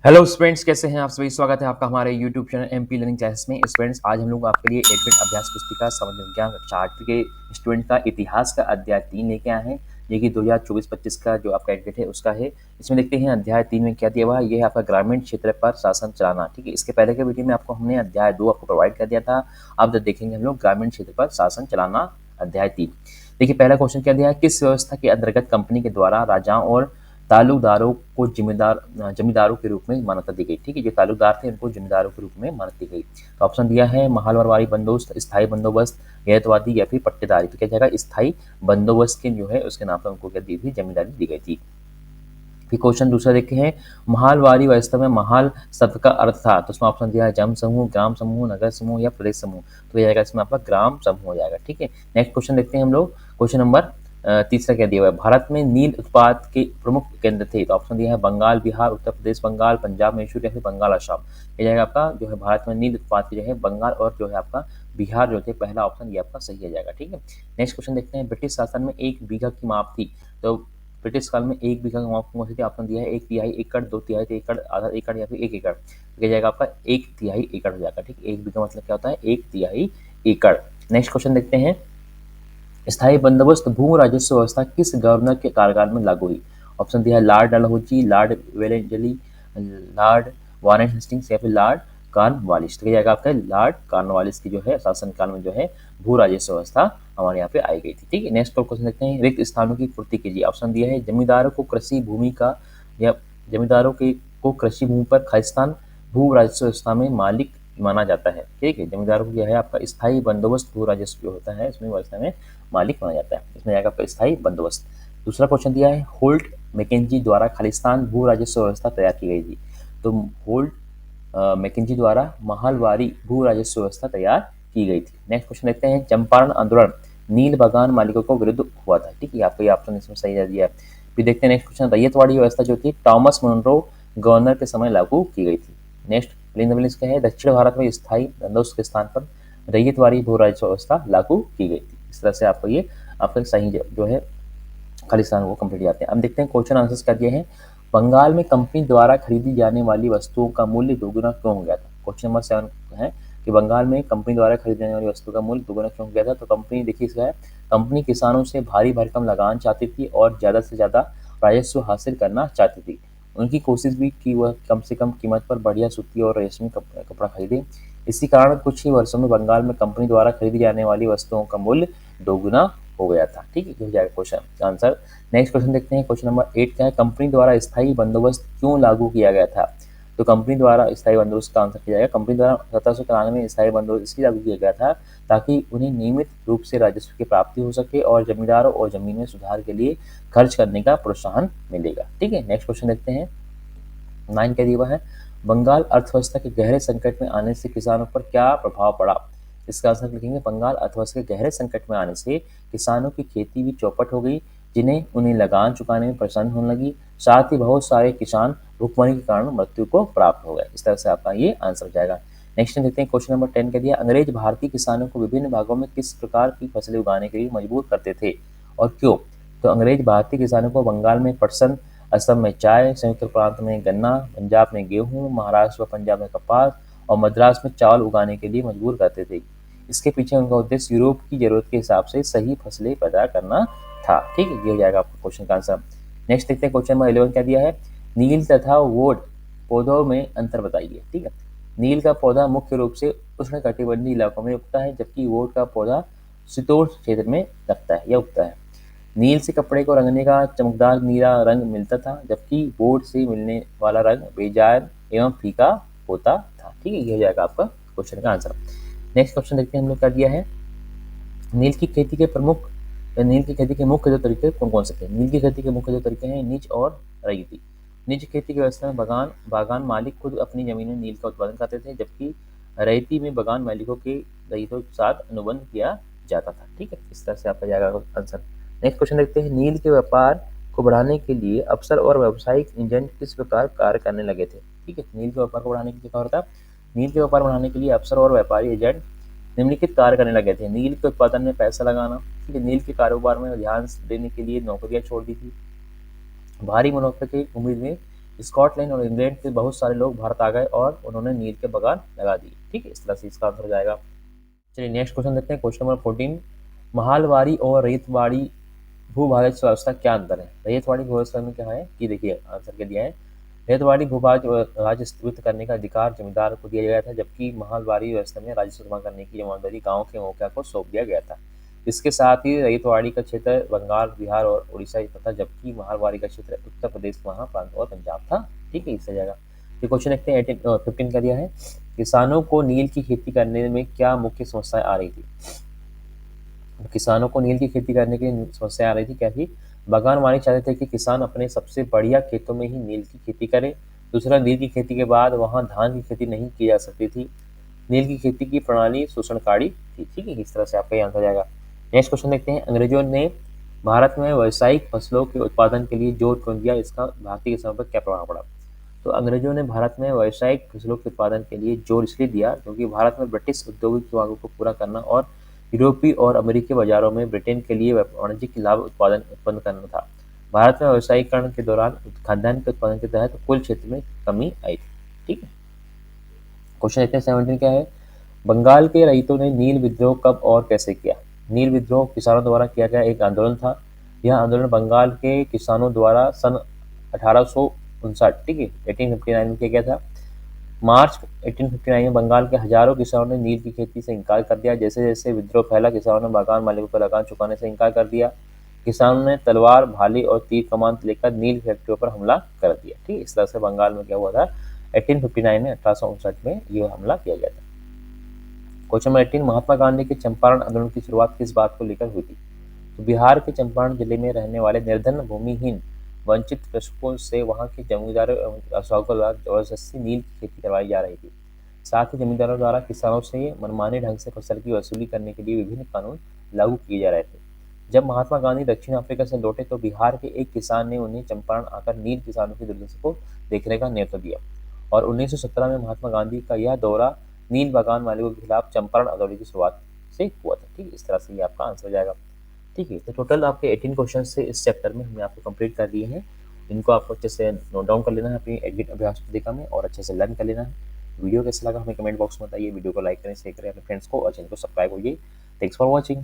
Hello students, कैसे हैं आप सभी। स्वागत है आपका हमारे YouTube channel MP learning classes में। स्टूडेंट्स, आज हम लोग आपके लिए एडमिट अभ्यास पुस्तिका सामान्य विज्ञान कक्षा 8 के स्टूडेंट का इतिहास का अध्याय 3 लेके आए हैं। ये कि 2024-25 का जो आपका एडमिट है उसका है। इसमें देखते हैं अध्याय 3 में क्या दिया हुआ है। ये है आपका ग्रामीण क्षेत्र पर शासन चलाना। ठीक है, इसके पहले के वीडियो में आपको हमने अध्याय 2 आपको प्रोवाइड कर दिया था। अब देखेंगे हम लोग ग्रामीण क्षेत्र पर शासन चलाना अध्याय 3। देखिए, पहला क्वेश्चन क्या दिया है। किस व्यवस्था के अंतर्गत कंपनी के द्वारा राजाओं और तालुकदारों को जमींदारों के रूप में मान्यता दी गई। ठीक है, जो तालुकदार थे उनको जमींदारों के रूप में मान्यता दी गई। तो ऑप्शन दिया है महलवारी बंदोबस्त, स्थायी बंदोबस्त, गैरतवादी या फिर पट्टेदारी। तो क्या जाएगा, स्थायी बंदोबस्त के जो है उसके नाम पर उनको क्या दी थी, जमींदारी दी गई थी। फिर क्वेश्चन दूसरा देखते हैं। महलवारी व्यवस्था में महल शब्द का अर्थ था। तो उसमें ऑप्शन दिया है जन समूह, ग्राम समूह, नगर समूह या प्रदेश समूह। तो ये जाएगा इसमें आपका ग्राम समूह हो जाएगा। ठीक है, नेक्स्ट क्वेश्चन देखते हैं हम लोग। क्वेश्चन नंबर तीसरा क्या दिया हुआ है। भारत में नील उत्पाद के प्रमुख केंद्र थे। तो ऑप्शन दिया है बंगाल, बिहार, उत्तर प्रदेश, बंगाल, पंजाब, मैसूर या फिर बंगाल, असम। ये जाएगा आपका जो है भारत में नील उत्पाद के जो है बंगाल और जो है आपका बिहार जो थे। पहला ऑप्शन ये आपका सही हो जाएगा। ठीक है, नेक्स्ट क्वेश्चन देखते हैं। ब्रिटिश शासन में एक बीघा की माप थी। तो ब्रिटिश काल में एक बीघा की माप कौन सी थी। ऑप्शन दिया है एक तिहाई एकड़, दो तिहाई एकड़, आधा एकड़ या फिर एक एकड़। तो क्या जाएगा आपका एक तिहाई एकड़ हो जाएगा। ठीक है, एक बीघा मतलब क्या होता है, एक तिहाई एकड़। नेक्स्ट क्वेश्चन देखते हैं। स्थायी बंदोबस्त भू राजस्व व्यवस्था किस गवर्नर के कार्यकाल में लागू हुई। ऑप्शन दिया है Lord Dalhousie, Lord Wellesley, Lord Warren Hastings या फिर लॉर्ड कॉर्नवालिस। तो क्या जाएगा आपका लॉर्ड कॉर्नवालिस की जो है शासनकाल में जो है भू राजस्व व्यवस्था हमारे यहाँ पे आई गई थी। ठीक है, नेक्स्ट क्वेश्चन देखते हैं। रिक्त स्थानों की पूर्ति कीजिए। ऑप्शन दिया है जमींदारों को कृषि भूमि का या जमींदारों के को कृषि भूमि पर खालिस्तान भू राजस्व व्यवस्था में मालिक माना जाता है। ठीक है, जमींदारों को क्या है आपका स्थायी बंदोबस्त भू राजस्व जो होता है इसमें व्यवस्था में मालिक माना जाता है। इसमें आएगा आपका स्थायी बंदोबस्त। दूसरा क्वेश्चन दिया है होल्ट मैकेंजी द्वारा खालिस्तान भू राजस्व व्यवस्था तैयार की गई थी। तो होल्ट मैकेंजी द्वारा महलवारी भू राजस्व व्यवस्था तैयार की गई थी। नेक्स्ट क्वेश्चन देखते हैं। चंपारण आंदोलन नील बागान मालिकों को विरुद्ध हुआ था। ठीक है, आपको ये ऑप्शन इसमें सही दिया है। फिर देखते हैं नेक्स्ट क्वेश्चन। रैयतवाड़ी व्यवस्था जो थी टॉमस मुनरो गवर्नर के समय लागू की गई थी। नेक्स्ट क्या है। दक्षिण भारत में स्थायी बंदोबस्त के स्थान पर रैयतवाड़ी भू राजस्व व्यवस्था लागू की गई थी। इस तरह से आपको ये आपका सही जो है खालिस्तान वो कंप्लीट जाते हैं। अब देखते हैं क्वेश्चन आंसर्स क्या दिए हैं। बंगाल में कंपनी द्वारा खरीदी जाने वाली वस्तुओं का मूल्य दोगुना क्यों हो गया था। क्वेश्चन नंबर 7 है कि बंगाल में कंपनी द्वारा खरीदी जाने वाली वस्तु का मूल्य दोगुना क्यों हो गया था। तो कंपनी देखिए इसका है, कंपनी किसानों से भारी भरकम लगान चाहती थी और ज़्यादा से ज़्यादा राजस्व हासिल करना चाहती थी। उनकी कोशिश भी कि वह कम से कम कीमत पर बढ़िया सूती और रेशमी कपड़ा खरीदे। इसी कारण कुछ ही वर्षों में बंगाल में कंपनी द्वारा खरीदी जाने वाली वस्तुओं का मूल्य दोगुना हो गया था। ठीक है, ये हो जाएगा क्वेश्चन आंसर। नेक्स्ट क्वेश्चन देखते हैं। क्वेश्चन नंबर 8 क्या है। कंपनी द्वारा स्थायी बंदोबस्त क्यों लागू किया गया था। तो कंपनी द्वारा स्थायी बंदोबस्त का आंसर किया जाएगा। कंपनी द्वारा 1793 में स्थायी बंदोबस्त इसलिए लागू किया गया था ताकि उन्हें नियमित रूप से राजस्व की प्राप्ति हो सके और जमींदारों और जमीन में सुधार के लिए खर्च करने का प्रोत्साहन मिलेगा। ठीक है, नेक्स्ट क्वेश्चन देखते हैं। 9 क्या दिया है। बंगाल अर्थव्यवस्था के गहरे संकट में आने से किसानों पर क्या प्रभाव पड़ा। इसका आंसर लिखेंगे बंगाल अर्थव्यवस्था के गहरे संकट में आने से किसानों की खेती भी चौपट हो गई, जिन्हें उन्हें लगान चुकाने में परेशानी होने लगी। साथ ही बहुत सारे किसान भुखमरी के कारण मृत्यु को प्राप्त हो गए। इस तरह से आपका ये आंसर हो जाएगा। नेक्स्ट देखते हैं। क्वेश्चन नंबर 10 का दिया। अंग्रेज भारतीय किसानों को विभिन्न भागों में किस प्रकार की फसलें उगाने के लिए मजबूर करते थे और क्यों। तो अंग्रेज भारतीय किसानों को बंगाल में पटसन, असम में चाय, संयुक्त प्रांत में गन्ना, पंजाब में गेहूं, महाराष्ट्र व पंजाब में कपास और मद्रास में चावल उगाने के लिए मजबूर करते थे। इसके पीछे उनका उद्देश्य यूरोप की जरूरत के हिसाब से सही फसलें पैदा करना था। ठीक है, ये हो जाएगा आपका क्वेश्चन का आंसर। नेक्स्ट देखते हैं। क्वेश्चन नंबर 11 क्या दिया है। नील तथा वोड पौधों में अंतर बताइए। ठीक है, नील का पौधा मुख्य रूप से उष्णकटिबंधीय इलाकों में उगता है, जबकि वोड का पौधा शीतोष्ण क्षेत्र में लगता है या उगता है। नील से कपड़े को रंगने का चमकदार नीला रंग मिलता था, जबकि वोड से मिलने वाला रंग बेजान एवं फीका होता था। ठीक है, ये हो जाएगा आपका क्वेश्चन का आंसर। नेक्स्ट क्वेश्चन देखते हैं हम लोग क्या दिया है। नील की खेती के मुख्य दो तरीके कौन कौन से थे। नील की खेती के मुख्य दो तरीके हैं, निज और रईती। निज खेती की व्यवस्था में बागान मालिक खुद अपनी जमीन में नील का उत्पादन करते थे, जबकि रईती में बागान मालिकों के रईतों के साथ अनुबंध किया जाता था। ठीक है, इस तरह से आपका जाएगा आंसर। नेक्स्ट क्वेश्चन देखते हैं। नील के व्यापार को बढ़ाने के लिए अफसर और व्यावसायिक एजेंट किस प्रकार कार्य करने लगे थे। ठीक है, नील के व्यापार को बढ़ाने के लिए क्या होता है। नील के व्यापार बढ़ाने के लिए अफसर और व्यापारी एजेंट निम्नलिखित कार्य करने लगे थे। नील के उत्पादन में पैसा लगाना। ठीक है, नील के कारोबार में ध्यान देने के लिए नौकरियां छोड़ दी थी। भारी मुनाफे की उम्मीद में स्कॉटलैंड और इंग्लैंड के बहुत सारे लोग भारत आ गए और उन्होंने नील के बगान लगा दिए। ठीक है, इस तरह से इसका आंसर हो जाएगा। चलिए नेक्स्ट क्वेश्चन देखते हैं, क्वेश्चन नंबर 14। महालवाड़ी और रेतवाड़ी भूभाग व्यवस्था क्या अंतर है? रेतवाड़ी व्यवस्था में क्या है कि देखिए आंसर क्या दिया है। रेतवाड़ी भूभाग राज्य स्थापित करने का अधिकार जमींदार को दिया गया था, जबकि महालवाड़ी व्यवस्था में राजस्व जमा करने की जिम्मेदारी गांव के मुखिया को सौंप दिया गया था। इसके साथ ही रेतवाड़ी का क्षेत्र बंगाल, बिहार और उड़ीसा तथा जबकि महालवाड़ी का क्षेत्र उत्तर प्रदेश, महाप्रांत और पंजाब था। ठीक है, इससे जाएगा। ये क्वेश्चन देखते हैं 15 का दिया है, किसानों को नील की खेती करने में क्या मुख्य समस्याएं आ रही थी? किसानों को नील की खेती करने की समस्या आ रही थी, क्या थी? बागान मालिक चाहते थे कि किसान अपने सबसे बढ़िया खेतों में ही नील की खेती करे। दूसरा, नील की खेती के बाद वहां धान की खेती नहीं की जा सकती थी। नील की खेती की प्रणाली शोषणकारी थी। ठीक है, इस तरह से आपका ये आंसर जाएगा। नेक्स्ट क्वेश्चन देखते हैं, अंग्रेजों ने भारत में व्यावसायिक फसलों के उत्पादन के लिए जोर क्यों दिया? इसका भारतीय किसानों पर क्या प्रभाव पड़ा? तो अंग्रेजों ने भारत में व्यावसायिक फसलों के उत्पादन के लिए जोर इसलिए दिया क्योंकि भारत में ब्रिटिश औद्योगिक मांगों को पूरा करना और यूरोपीय और अमेरिकी बाजारों में ब्रिटेन के लिए वाणिज्यिक लाभ उत्पन्न करना था। भारत में व्यावसायीकरण के दौरान खाद्यान्न के उत्पादन के तहत कुल क्षेत्र में कमी आई थी। ठीक है, क्वेश्चन 17 क्या है? बंगाल के रईतों ने नील विद्रोह कब और कैसे किया? नील विद्रोह किसानों द्वारा किया गया एक आंदोलन था। यह आंदोलन बंगाल के किसानों द्वारा सन 1859, ठीक है, 1859 में किया गया था। मार्च 1859 में बंगाल के हजारों किसानों ने नील की खेती से इनकार कर दिया। जैसे जैसे विद्रोह फैला, किसानों ने बागान मालिकों पर लगान चुकाने से इनकार कर दिया। किसानों ने तलवार, भाली और तीर कमान लेकर नील फैक्ट्रियों पर हमला कर दिया। ठीक, इस तरह से बंगाल में क्या हुआ था? 1859 में 1859 में यह हमला किया गया था। क्वेश्चन नंबर 18, महात्मा गांधी के चंपारण आंदोलन की शुरुआत किस बात को लेकर हुई थी? तो बिहार के चंपारण जिले में रहने वाले निर्धन, भूमिहीन, वंचित कृषकों से वहां के जमींदारों एवं शासकों द्वारा जबरदस्ती नील की खेती करवाई जा रही थी। साथ ही जमींदारों द्वारा किसानों से मनमाने ढंग से फसल की वसूली करने के लिए विभिन्न कानून लागू किए जा रहे थे। जब महात्मा गांधी दक्षिण अफ्रीका से लौटे तो बिहार के एक किसान ने उन्हें चंपारण आकर नील किसानों की दुर्दशा को देखने का न्योता दिया और 1917 में महात्मा गांधी का यह दौरा नील बागान मालिकों के खिलाफ चंपारण आंदोलन की शुरुआत से हुआ था। ठीक, इस तरह से ये आपका आंसर हो जाएगा। ठीक है, तो टोटल आपके 18 क्वेश्चन से इस चैप्टर में हमने आपको कंप्लीट कर दिए हैं। इनको आपको अच्छे से नोट डाउन कर लेना है अपनी एडमिट अभ्यास पुस्तिका में और अच्छे से लर्न कर लेना है। वीडियो कैसा लगा हमें कमेंट बॉक्स में बताइए। वीडियो को लाइक करें, शेयर करें अपने फ्रेंड्स को और चैनल को सब्सक्राइब करिए। Thanks for watching.